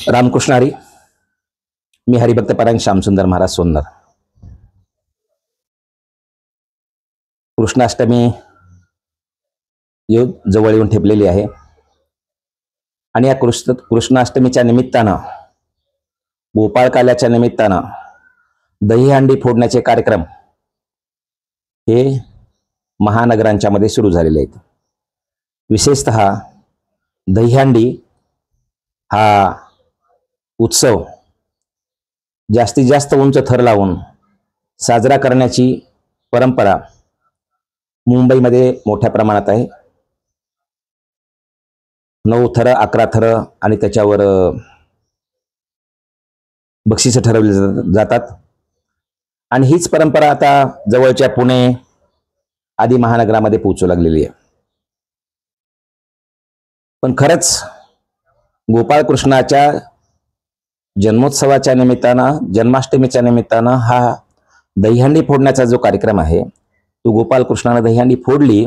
रामकृष्ण हरी. मी हरिभक्त परायण श्यामसुंदर महाराज सोन्नर. कृष्णाष्टमी जवळ येऊन ठेपलेली आहे आणि या कृष्णाष्टमीच्या निमित्तानं, गोपाळकाल्याच्या निमित्तानं दहीहंडी फोडण्याचे कार्यक्रम हे महानगरांच्या मध्ये सुरू झालेले आहेत. विशेषतः दहीहंडी हा उत्सव जास्तीत जास्त उंच थर लावून साजरा करण्याची परंपरा मुंबईमध्ये मोठ्या प्रमाणात आहे. 9 थर 11 थर आणि त्याच्यावर बक्षीस ठरवली जातात आणि हीच परंपरा आता जवळच्या पुणे आदी महानगरामध्ये पोहोचू लागलेली आहे. पण खरंच गोपाळ कृष्णाच्या जन्मोत्सवाच्या निमित्तानं, जन्माष्टमीच्या निमित्तानं हा दहीहंडी फोडण्याचा जो कार्यक्रम आहे तो गोपाळ कृष्णाने दहीहंडी फोडली.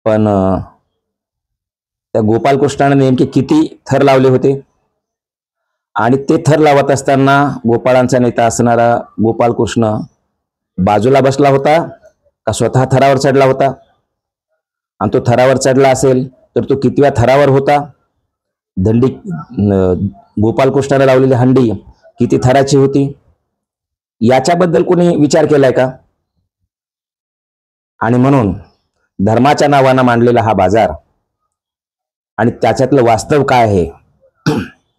पण त्या गोपाळ कृष्णाने नेमके किती थर लावले होते आणि ते थर लावत असताना गोपाळांचा नेता असणारा गोपाळ कृष्ण बाजूला बसला होता का स्वतः थरावर चढला होता, आणि तो थरावर चढला असेल तर तो कितव्या थरावर होता, दंडी गोपाळ कृष्णाने लावलेली हंडी किती थराची होती याच्याबद्दल कोणी विचार केलाय का? आणि म्हणून धर्माच्या नावानं मांडलेला हा बाजार आणि त्याच्यातलं वास्तव काय आहे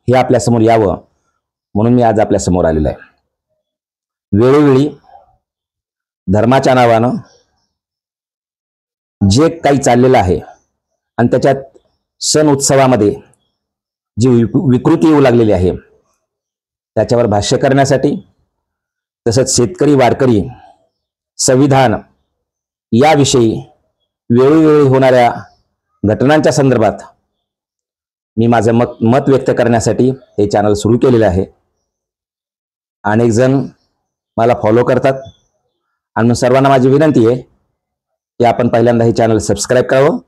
हे आपल्या समोर यावं म्हणून मी आज आपल्या समोर आलेलो आहे. वेळोवेळी धर्माच्या नावानं जे काही चाललेलं आहे आणि त्याच्यात सण उत्सवामध्ये जी विकृती येऊ लागलेली आहे त्याच्यावर भाष्य करण्यासाठी, तसंच शेतकरी वारकरी संविधान याविषयी वेळोवेळी होणाऱ्या घटनांच्या संदर्भात मी माझं मत व्यक्त करण्यासाठी हे चॅनल सुरू केलेलं आहे. अनेक जण मला फॉलो करतात आणि सर्वांना माझी विनंती आहे की आपण पहिल्यांदा हे चॅनल सबस्क्राईब करावं,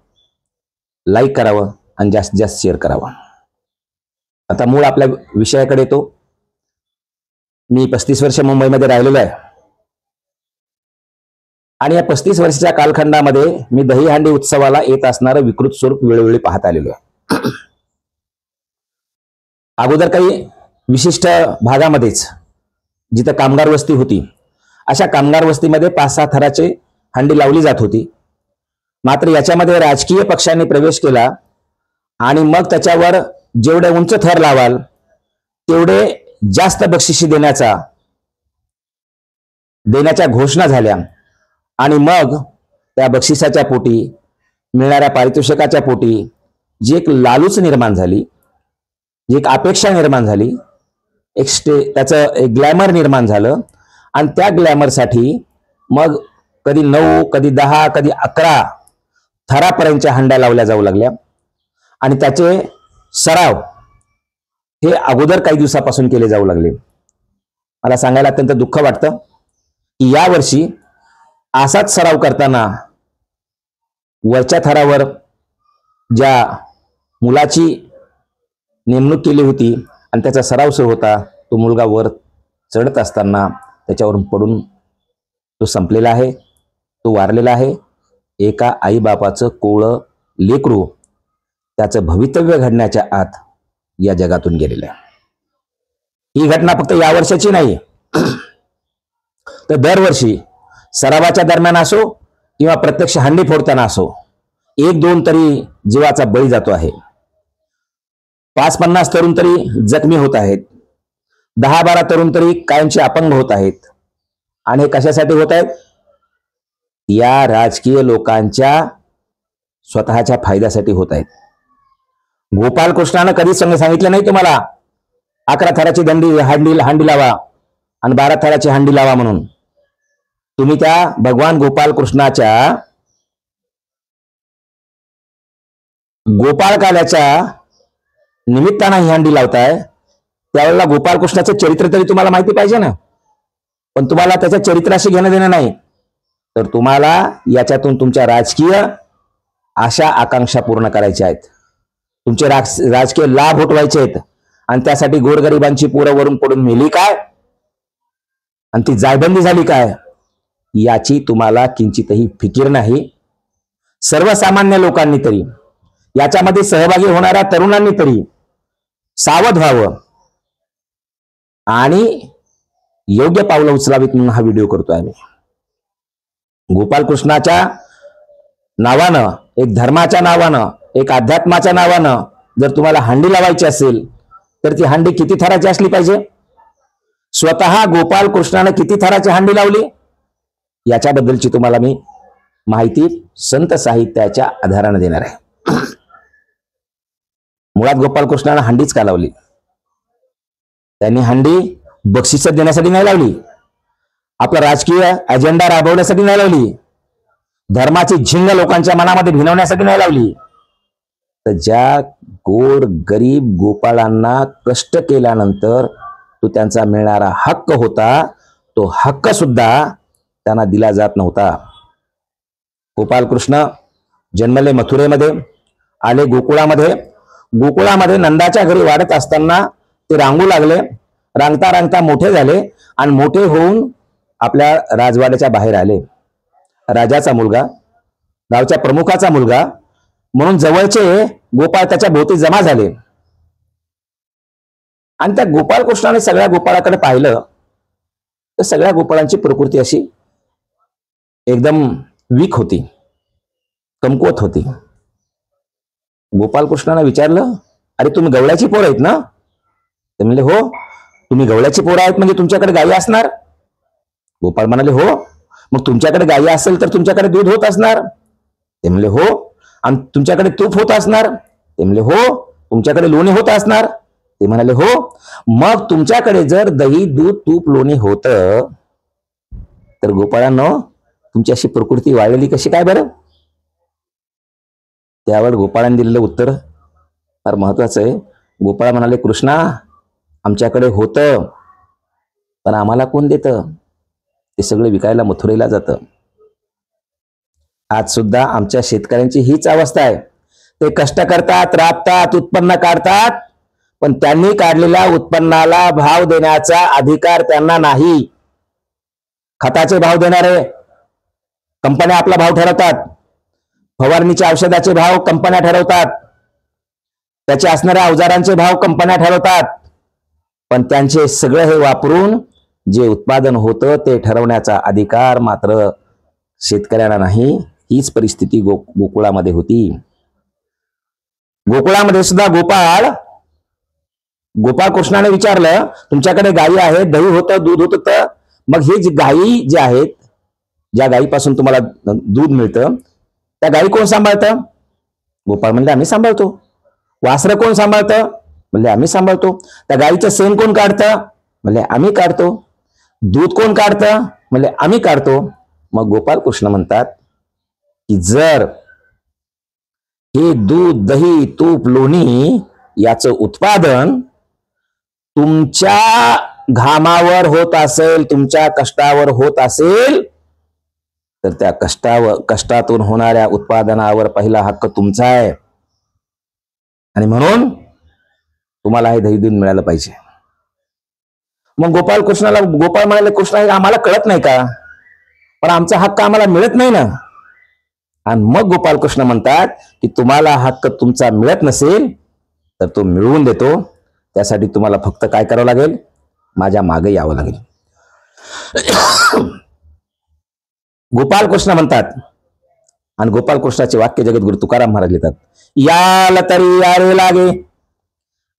लाईक करावं आणि जास्तीत जास्त शेअर करावं. आता मूळ आपल्या विषयाकडे येतो. मी 35 वर्ष मुंबईमध्ये राहिलेलो आहे आणि या 35 वर्षाच्या कालखंडामध्ये मी दहीहंडी उत्सवाला येत असणारं विकृत स्वरूप वेळोवेळी पाहत आलेलो आहे. अगोदर काही विशिष्ट भागामध्येच जिथं कामगार वस्ती होती अशा कामगार वस्तीमध्ये 5-6 थराचे हंडी लावली जात होती. मात्र याच्यामध्ये राजकीय पक्षांनी प्रवेश केला आणि मग त्याच्यावर जेवढे उंच थर लावाल तेवढे जास्त बक्षिसी देण्याच्या घोषणा झाल्या आणि मग त्या बक्षिसाच्या पोटी, मिळणाऱ्या पारितोषिकाच्या पोटी जी एक लालूच निर्माण झाली, जी एक अपेक्षा निर्माण झाली, त्याचं एक ग्लॅमर निर्माण झालं आणि त्या ग्लॅमरसाठी मग कधी 9, कधी 10, कधी 11 थरापर्यंतच्या हंड्या लावल्या जाऊ लागल्या आणि त्याचे सराव हे अगोदर काही दिवसापासून केले जाऊ लागले. मला सांगायला अत्यंत दुःख वाटतं की यावर्षी असाच सराव करताना वरच्या थरावर ज्या मुलाची नेमणूक केली होती आणि त्याचा सराव सुरू होता, तो मुलगा वर चढत असताना त्याच्यावरून पडून तो संपलेला आहे, तो वारलेला आहे. एका आईबापाचं कोवळं लेकरू त्याचं भवितव्य घडण्याच्या आत या जगातून गेलेलं आहे. ही घटना फक्त या वर्षाची नाही, तर दरवर्षी सरावाच्या दरम्यान असो किंवा प्रत्यक्ष हंडी फोडताना असो 1-2 तरी जीवाचा बळी जातो आहे. 5-50 तरुण तरी जखमी होत आहेत, 10-12 तरुण तरी कायमचे अपंग होत आहेत. आणि हे कशासाठी होत आहेत? या राजकीय लोकांच्या स्वतःच्या फायद्यासाठी होत आहेत. गोपाळ कृष्णानं कधी सांगितलं नाही तुम्हाला 11 थराची हंडी लावा आणि 12 थराची हंडी लावा म्हणून. तुम्ही त्या भगवान गोपाळ कृष्णाच्या गोपाळकाल्याच्या निमित्तानं ही हंडी लावताय, त्यावेळेला गोपाळ कृष्णाचं चरित्र तरी तुम्हाला माहिती पाहिजे ना. पण तुम्हाला त्याच्या चरित्राशी घेणं देणं नाही, तर तुम्हाला याच्यातून तुमच्या राजकीय आशा आकांक्षा पूर्ण करायच्या आहेत, तुमचे राजकीय लाभ उठवायचे आहेत आणि त्यासाठी गोरगरिबांची पोरं वरून पडून मेली काय आणि ती जायबंदी झाली काय याची तुम्हाला किंचितही फिकीर नाही. सर्वसामान्य लोकांनी तरी, याच्यामध्ये सहभागी होणाऱ्या तरुणांनी तरी सावध व्हावं आणि योग्य पावलं उचलावीत म्हणून हा व्हिडिओ करतोय आम्ही. गोपालकृष्णाच्या नावानं, एक धर्माच्या नावानं, एक अध्यात्माच्या नावानं जर तुम्हाला हंडी लावायची असेल तर ती हंडी किती थराची असली पाहिजे? स्वतः गोपालकृष्णानं किती थराची हंडी लावली याच्याबद्दलची तुम्हाला मी माहिती संत साहित्याच्या आधाराने देणार आहे. मुळात गोपालकृष्णानं हंडीच का लावली? त्यांनी हंडी बक्षीस देण्यासाठी नाही लावली, आपला राजकीय अजेंडा राबवण्यासाठी नाही लावली, धर्माची झिंग लोकांच्या मनामध्ये भिनवण्यासाठी नाही लावली, तर ज्या गोर गरीब गोपाळांना कष्ट केल्यानंतर तो त्यांचा मिळणारा हक्क होता, तो हक्क सुद्धा त्यांना दिला जात नव्हता. गोपालकृष्ण जन्मले मथुरेमध्ये, आले गोकुळामध्ये. गोकुळामध्ये नंदाच्या घरी वाढत असताना ते रांगू लागले. रांगता रांगता मोठे झाले आणि मोठे होऊन आपल्या राजवाड्याच्या बाहेर आले. राजाचा मुलगा, गावच्या प्रमुखाचा मुलगा म्हणून जवळचे गोपाळ त्याच्या भोवती जमा झाले. आणि त्या गोपालकृष्णाने सगळ्या गोपाळाकडे पाहिलं तर सगळ्या गोपाळांची प्रकृती अशी एकदम वीक होती, कमकुवत होती. गोपालकृष्णाने विचारलं, अरे तुम्ही गवळ्याची पोरं आहेत ना? ते म्हणले, हो. तुम्ही गवळ्याची पोरं आहेत म्हणजे तुमच्याकडे गायी असणार? गोपाळ म्हणाले, हो. मग तुमच्याकडे गायी असेल तर तुमच्याकडे दूध होत असणार? ते म्हणले, हो. आणि तुमच्याकडे तूप होत असणार? ते म्हणले, हो. तुमच्याकडे लोणी होत असणार? ते म्हणाले, हो. मग तुमच्याकडे जर दही, दूध, तूप, लोणी होतं तर गोपाळांनो तुमची अशी प्रकृती वाढलेली कशी काय बरं? त्यावर गोपाळांनी दिलेलं उत्तर फार महत्वाचं आहे. गोपाळ म्हणाले, कृष्णा, आमच्याकडे होतं पण आम्हाला कोण देतं? ते सगळं विकायला मथुरेला जातं. आज सुद्धा आमच्या शेतकऱ्यांची हीच अवस्था आहे. ते कष्ट करतात, राबतात, उत्पन्न काढतात, पण त्यांनी काढलेल्या उत्पन्नाला भाव देण्याचा अधिकार त्यांना नाही. खताचे भाव देणारे कंपन्या आपला भाव ठरवतात, फवारणीच्या औषधाचे भाव कंपन्या ठरवतात, त्याचे असणाऱ्या अवजारांचे भाव कंपन्या ठरवतात, पण त्यांचे सगळं हे वापरून जे उत्पादन होतं ते ठरवण्याचा अधिकार मात्र शेतकऱ्यांना नाही. हीच परिस्थिती गोकुळामध्ये होती. गोकुळामध्ये सुद्धा गोपाळकृष्णाने विचारलं, तुमच्याकडे गायी आहेत, दही होतं, दूध होतं, मग हे जी गायी जे आहेत, ज्या गायीपासून तुम्हाला दूध मिळतं, त्या गायी कोण सांभाळतं? गोपाळ म्हणले, आम्ही सांभाळतो. वासरं कोण सांभाळतं? म्हणले, आम्ही सांभाळतो. त्या गायीचं शेण कोण काढतं? म्हणले, आम्ही काढतो. दूध कोण काढतं? म्हणले, आम्ही काढतो. मग गोपालकृष्ण म्हणतात की जर हे दूध, दही, तूप, लोणी याचं उत्पादन तुमच्या घामावर होत असेल, तुमच्या कष्टावर होत असेल, तर त्या कष्टातून होणाऱ्या उत्पादनावर पहिला हक्क तुमचा आहे आणि म्हणून तुम्हाला हे दही दूध मिळालं पाहिजे. मग गोपाळ म्हणाले, कृष्णा, हे आम्हाला कळत नाही का? पण आमचा हक्क आम्हाला मिळत नाही ना. आणि मग गोपालकृष्ण म्हणतात की तुम्हाला हक्क तुमचा मिळत नसेल तर तो मिळवून देतो. त्यासाठी तुम्हाला फक्त काय करावं लागेल? माझ्या मागे यावं लागेल. गोपालकृष्ण म्हणतात, आणि गोपालकृष्णाचे वाक्य जगद्गुरु तुकाराम महाराज लिहितात, याल तरी यारे लागे,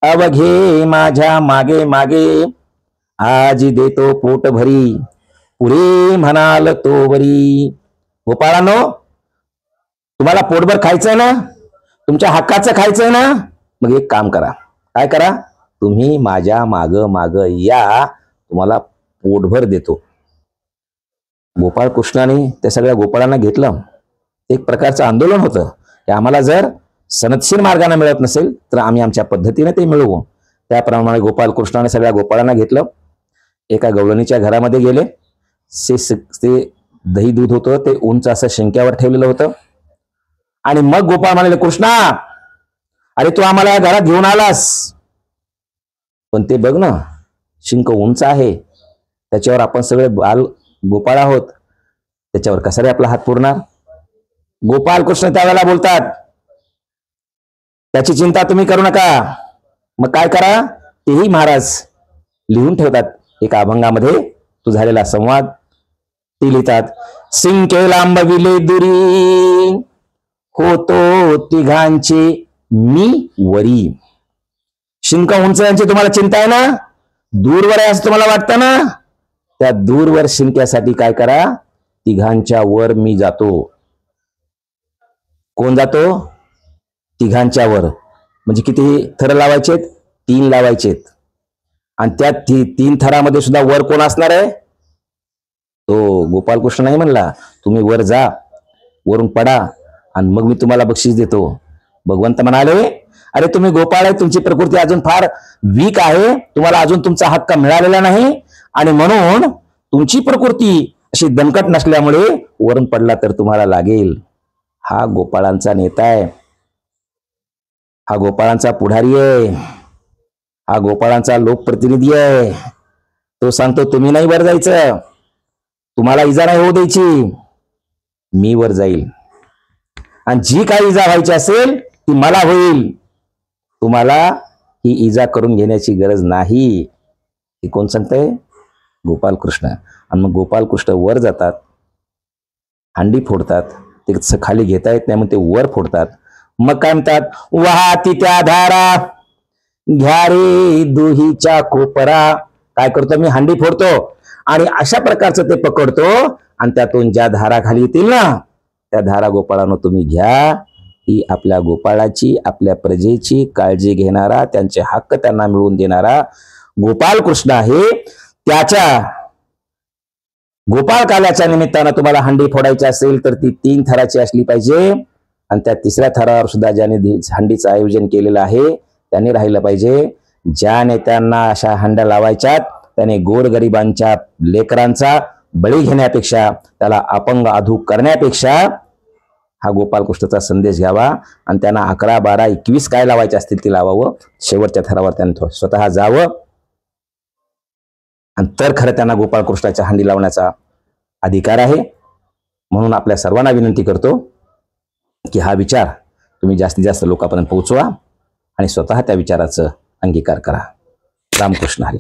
अवघे माझ्या मागे मागे, आजी देतो पोट भरी, पुरे म्हणाल तो वरी. गोपाळांनो, तुम्हाला पोटभर खायचंय ना, तुमच्या हक्काचं खायचंय ना, मग एक काम करा. काय करा? तुम्ही माझ्या माग या, तुम्हाला पोटभर देतो. गोपाळकृष्णाने त्या सगळ्या गोपाळांना घेतलं. एक प्रकारचं आंदोलन होतं की आम्हाला जर सनदशीर मार्गाने मिळत नसेल तर आम्ही आमच्या पद्धतीने ते मिळवू. त्याप्रमाणे गोपालकृष्णाने सगळ्या गोपाळांना घेतलं. एका गवळणीच्या घरामध्ये गेले. ते दही दूध होतं ते उंच असं शिंक्यावर ठेवलेलं होतं. आणि मग गोपाळ म्हणाले, कृष्णा, अरे तू आम्हाला या घरात घेऊन आलास, पण ते बघ ना, शिंक उंच आहे, त्याच्यावर आपण सगळे बाल गोपाळ आहोत, त्याच्यावर कसा रे आपला हात पुरणार? गोपाल कृष्ण त्यावेळेला बोलतात, त्याची चिंता तुम्ही करू नका. मग काय करा, तेही महाराज लिहून ठेवतात एका अभंगामध्ये तो झालेला संवाद. ते लिहितात, सिंके लांबविले दुरी, होतो तिघांचे मी वरी. शिंक उंच यांची तुम्हाला चिंता आहे ना, दूरवर आहे असं तुम्हाला वाटतं ना, त्या दूरवर शिंक्यासाठी काय करा, तिघांच्या वर मी जातो. कोण जातो? तिघांच्या वर. म्हणजे किती थर लावायचेत? 3 लावायचेत. आणि त्या 3 थरामध्ये सुद्धा वर कोण असणार आहे? तो गोपालकृष्ण नाही म्हणला, तुम्ही वर जा, वरून पडा आणि मग मी तुम्हाला बक्षीस देतो. भगवंत म्हणाले, अरे तुम्ही गोपाळ आहे, तुमची प्रकृती अजून फार वीक आहे, तुम्हाला अजून तुमचा हक्क मिळालेला नाही, आणि म्हणून तुमची प्रकृती अशी दणकट नसल्यामुळे वरून पडला तर तुम्हाला लागेल. हा गोपाळांचा नेता आहे, हा गोपाळांचा पुढारी आहे, हा गोपाळांचा लोकप्रतिनिधी आहे. तो सांगतो तुम्ही नाही वर जायचं, तुम्हाला इजा नाही होऊ द्यायची, मी वर जाईल. आणि जी काही इजा व्हायची असेल ती मला होईल, तुम्हाला ही इजा करून घेण्याची गरज नाही. हे कोण सांगतंय? गोपालकृष्ण. आणि मग गोपालकृष्ण वर जातात, हांडी फोडतात, ते खाली घेता येत नाही मग ते वर फोडतात. मग काय म्हणतात, वाहती त्या धारा घ्या रे दुहीच्या कोपरा. काय करतो मी? हांडी फोडतो आणि अशा प्रकारचं ते पकडतो, आणि त्यातून ज्या धारा खाली येतील ना, त्या धारा गोपाळांनो तुम्ही घ्या. ही आपल्या गोपाळाची, आपल्या प्रजेची काळजी घेणारा, त्यांचे हक्क त्यांना मिळवून देणारा गोपालकृष्ण आहे. त्याच्या गोपाळ काल्याच्या निमित्तानं तुम्हाला हंडी फोडायची असेल तर ती 3 थराची असली पाहिजे, आणि त्या 3ऱ्या थरावर सुद्धा ज्याने हंडीचं आयोजन केलेलं आहे त्यांनी राहिलं पाहिजे. ज्या नेत्यांना अशा हंड्या लावायच्यात त्याने गोरगरिबांच्या लेकरांचा बळी घेण्यापेक्षा, त्याला अपंग अधू करण्यापेक्षा हा गोपालकृष्णाचा संदेश घ्यावा, आणि त्यांना 11, 12, 21 काय लावायचे असतील ते लावावं. शेवटच्या थरावर त्यांनी स्वतः जावं, आणि तर खरं त्यांना गोपालकृष्णाच्या हंडी लावण्याचा अधिकार आहे. म्हणून आपल्या सर्वांना विनंती करतो की हा विचार तुम्ही जास्तीत जास्त लोकांपर्यंत पोहोचवा आणि स्वतः त्या विचाराचं अंगीकार करा. रामकृष्ण हरी.